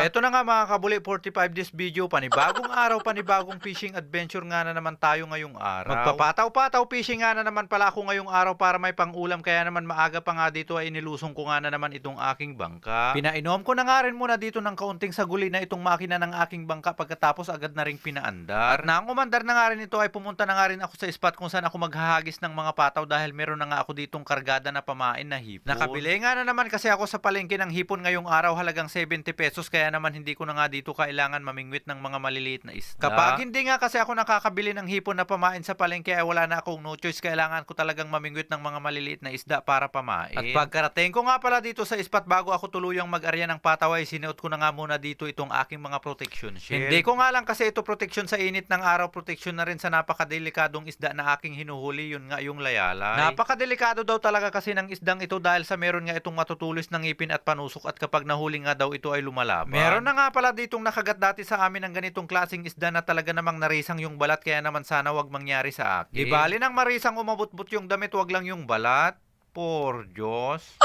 Eto na nga mga kabuli, 45 this video, panibagong araw, panibagong fishing adventure nga na naman tayo ngayong araw. Magpapataw-pataw fishing nga na naman pala ako ngayong araw para may pang-ulam, kaya naman maaga pa nga dito ay inilusong ko nga na naman itong aking bangka. Pinainom ko na nga rin muna dito ng kaunting saguli na itong makina ng aking bangka, pagkatapos agad na ring pinaandar. At nang umandar na nga rin ito ay pumunta na nga rin ako sa spot kung saan ako maghahagis ng mga pataw dahil meron na nga ako ditong kargada na pamain na hipon. Nakabili nga na naman kasi ako sa palengke ng hipon ngayong araw, halagang 70 pesos, kaya naman hindi ko na nga dito kailangan mamingwit ng mga maliliit na isda. Kapag hindi nga kasi ako nakakabili ng hipon na pamain sa palengke ay wala na akong no choice, kailangan ko talagang mamingwit ng mga maliliit na isda para pamain. At pagkarating ko nga pala dito sa spot, bago ako tuluyang mag-arya ng pataw ay sinuot ko na nga muna dito itong aking mga protection shield. Hindi ko nga lang kasi ito protection sa init ng araw, protection na rin sa napakadelikadong isda na aking hinuhuli, yun nga yung layalay. Napakadelikado daw talaga kasi ng isdang ito dahil sa meron nga itong matutulis ng ngipin at panusok, at kapag nahuli nga daw ito ay lumalaban. Meron na nga pala ditong nakagat dati sa amin ng ganitong klaseng isda na talaga namang narisang yung balat, kaya naman sana wag mangyari sa akin. Di bali nang marisang umabot-but yung damit, wag lang yung balat. Por Diyos.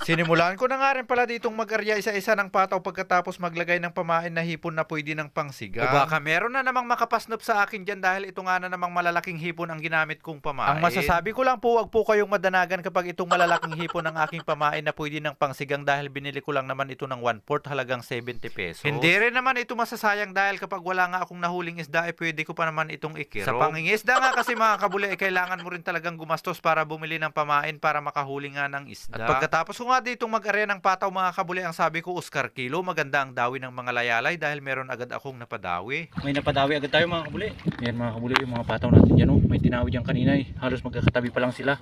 Sinimulan ko na nga rin pala ditong mag-arya isa-isa ng pataw, pagkatapos maglagay ng pamain na hipon na pwede ng pangsigang. O baka meron na namang makapasnop sa akin dyan dahil ito nga na namang malalaking hipon ang ginamit kong pamain. Ang masasabi ko lang po, wag po kayong madanagan kapag itong malalaking hipon ang aking pamain na pwede ng pangsigang, dahil binili ko lang naman ito ng 1/4, halagang 70 pesos. Hindi rin naman ito masasayang dahil kapag wala nga akong nahuling isda ay pwede ko pa naman itong ikiro. Sa pangingisda nga kasi mga kabuli ay kailangan mo rin talagang gumastos para bumili ng pamain para makahuli nga ng isda. At pagkatapos ko nga ditong mag-arya ng pataw mga kabuli, ang sabi ko Oscar Kilo, maganda ang dawi ng mga layalay dahil meron agad akong napadawi. May napadawi agad tayo mga kabuli. Yan mga kabuli, yung mga pataw natin dyan, oh. May dinawi dyan kanina eh. Halos magkakatabi pa lang sila.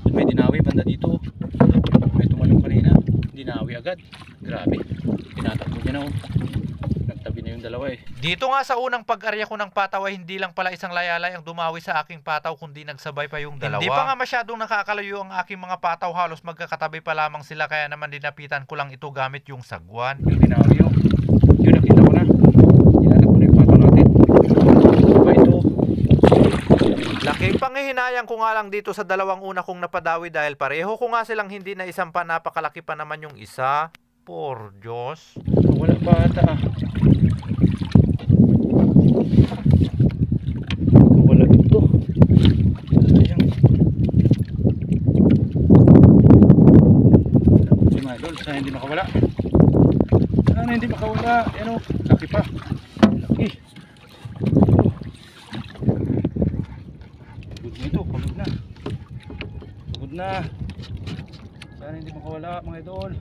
May dinawi banda dito. May tumalong kanina, dinawi agad. Grabe, tinatakbo niya na, oh. Nagtabi na yung dalawa eh. Dito nga sa unang pag-arya ko ng pataw ay hindi lang pala isang layalay ang dumawi sa aking pataw, kundi nagsabay pa yung dalawa. Hindi pa nga masyadong nakakalayo ang aking mga pataw, halos magkakatabi pa lamang sila, kaya naman dinapitan ko lang ito gamit yung sagwan. Yung dinawi, oh. Yun, nakita ko na. Tinatakbo na yung pataw natin. Diba ito? Laking panghihinayang ko nga lang dito sa dalawang una kong napadawi dahil pareho ko nga silang hindi na isang pa, napakalaki pa naman yung isa. Por Diyos. Wala bata ah. Wala ito. Sayang. Si Madol, sana hindi makawala. Sana hindi makawala. Yan o, laki pa. Laki. Pagod na ito, pagod na. Pagod na. Sana hindi makawala mga idol.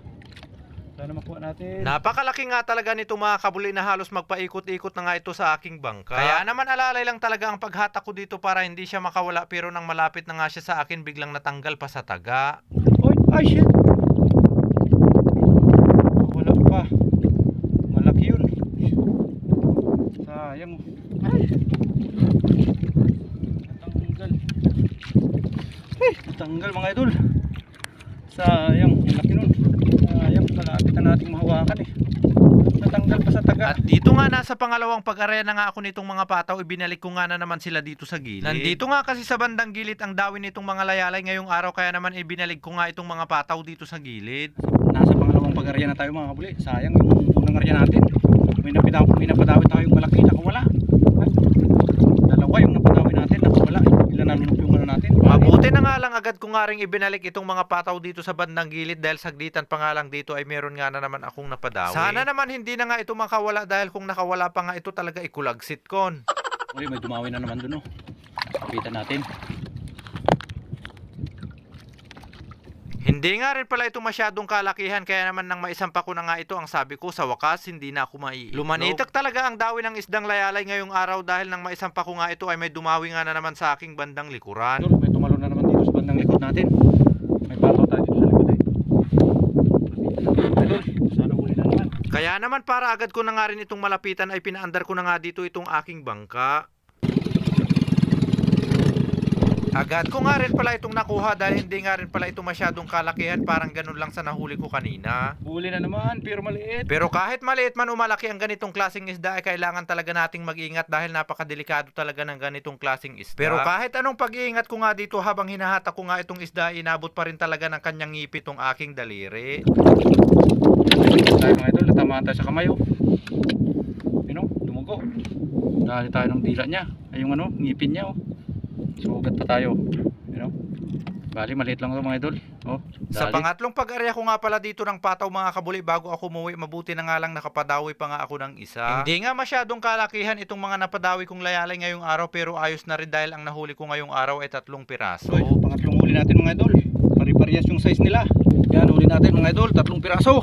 Sana makuha natin. Napakalaki nga talaga nito mga kabuli na halos magpaikot-ikot na nga ito sa aking bangka. Kaya naman alalay lang talaga ang paghatak ko dito para hindi siya makawala, pero nang malapit na nga siya sa akin biglang natanggal pa sa taga. Oy, ay shit. Wala pa. Malaki yun. Sayang. Ay. Natanggal. Ay, natanggal mga idol. Sayang, yung laki nun. Sayang, malapit na nating mahawakan eh. Natanggal pa sa taga. At dito nga nasa pangalawang pag-arya na nga ako nitong mga pataw, ibinalik ko nga na naman sila dito sa gilid. Nandito nga kasi sa bandang gilid ang dawi nitong mga layalay ngayong araw, kaya naman ibinalik ko nga itong mga pataw dito sa gilid. Nasa pangalawang pag-arya na tayo mga kabuli. Sayang yung unang arya natin. May napadawi tayong malaki, nakawala. Ay, dalawa yung napadawi natin, nakawala. Ilan nalunok yung ano natin. Mabuti na nga lang agad ko nga rin ibinalik itong mga pataw dito sa bandang gilid, dahil saglitan pa nga lang dito ay meron nga na naman akong napadawi. Sana naman hindi na nga ito makawala, dahil kung nakawala pa nga ito talaga ikulagsit kon. Uy, may dumawi na naman dun oh. Kapitan natin. Hindi nga rin pala ito masyadong kalakihan, kaya naman nang maisampa ko na nga ito, ang sabi ko sa wakas hindi na ako maiitlog. Lumanitak talaga ang dawi ng isdang layalay ngayong araw, dahil nang maisampa ko nga ito ay may dumawi nga na naman sa aking bandang likuran. Dun, may tumalon na naman dito sa bandang likod natin. May pataw tayo dito sa likod eh. Dun, sana huli na naman. Kaya naman para agad ko na nga rin itong malapitan ay pinaandar ko na nga dito itong aking bangka. Agad ko nga rin pala itong nakuha dahil hindi nga rin pala ito masyadong kalakihan, parang ganun lang sa nahuli ko kanina. Huli na naman, pero maliit. Pero kahit maliit man o malaki ang ganitong klaseng isda ay kailangan talaga nating mag-ingat dahil napakadelikado talaga ng ganitong klaseng isda. Pero kahit anong pag-iingat ko nga dito habang hinahatak ko nga itong isda, inabot pa rin talaga ng kanyang ngipit tong aking daliri. tayo mga idol, natamaan tayo sa kamay oh. Yun oh, dumugo. Dali tayo ng dila niya. Ay yung ano, ngipin niya oh. Sugat pa tayo. Yun oh. Bali, maliit lang ito mga idol. Oh, Sa dali. pangatlong pag-area ko nga pala dito ng pataw mga kabuli, bago ako umuwi, mabuti na nga lang nakapadawi pa nga ako ng isa. Hindi nga masyadong kalakihan itong mga napadawi kong layalay ngayong araw, pero ayos na rin dahil ang nahuli ko ngayong araw ay 3 piraso. So, pangatlong huli natin mga idol. Pari-parehas yung size nila. Yan, huli natin mga idol, 3 piraso.